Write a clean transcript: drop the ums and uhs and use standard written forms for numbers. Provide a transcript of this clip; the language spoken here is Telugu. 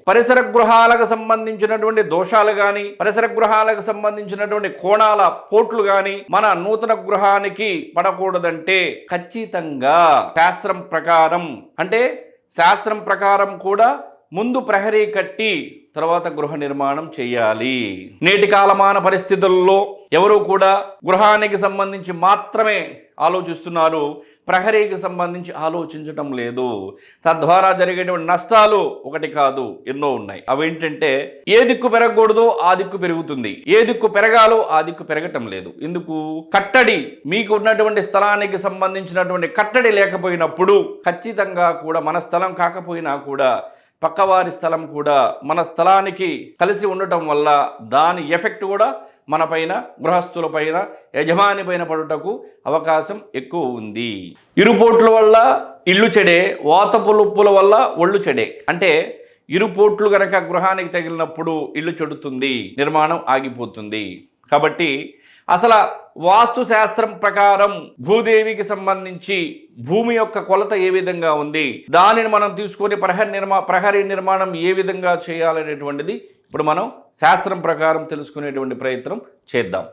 పరిసర గృహాలకు సంబంధించినటువంటి దోషాలు కానీ, పరిసర గృహాలకు సంబంధించినటువంటి కోణాల పోట్లు కానీ మన నూతన గృహానికి పడకూడదంటే ఖచ్చితంగా శాస్త్రం ప్రకారం, అంటే శాస్త్రం ప్రకారం కూడా ముందు ప్రహరీ కట్టి తర్వాత గృహ నిర్మాణం చేయాలి. నేటి కాలమాన పరిస్థితుల్లో ఎవరు కూడా గృహానికి సంబంధించి మాత్రమే ఆలోచిస్తున్నారు, ప్రహరీకి సంబంధించి ఆలోచించటం లేదు. తద్వారా జరిగేటువంటి నష్టాలు ఒకటి కాదు, ఎన్నో ఉన్నాయి. అవేంటంటే ఏ దిక్కు పెరగకూడదో ఆ దిక్కు పెరుగుతుంది, ఏ దిక్కు పెరగాలో ఆ దిక్కు పెరగటం లేదు. ఎందుకు? కట్టడి, మీకు ఉన్నటువంటి స్థలానికి సంబంధించినటువంటి కట్టడి లేకపోయినప్పుడు ఖచ్చితంగా కూడా మన స్థలం కాకపోయినా కూడా పక్కవారి స్థలం కూడా మన స్థలానికి కలిసి ఉండటం వల్ల దాని ఎఫెక్ట్ కూడా మన పైన, గృహస్థుల పైన, యజమాని పైన పడుటకు అవకాశం ఎక్కువ ఉంది. ఇరుపోట్ల వల్ల ఇల్లు చెడే, వాతపులుప్పుల వల్ల ఒళ్ళు చెడే. అంటే ఇరుపోట్లు గనక గృహానికి తగిలినప్పుడు ఇల్లు చెడుతుంది, నిర్మాణం ఆగిపోతుంది. కాబట్టి అసలు వాస్తు శాస్త్రం ప్రకారం భూదేవికి సంబంధించి భూమి యొక్క కొలత ఏ విధంగా ఉంది, దానిని మనం తీసుకొని ప్రహరీ నిర్మాణం ఏ విధంగా చేయాలనేటువంటిది ఇప్పుడు మనం శాస్త్రం ప్రకారం తెలుసుకునేటువంటి ప్రయత్నం చేద్దాం.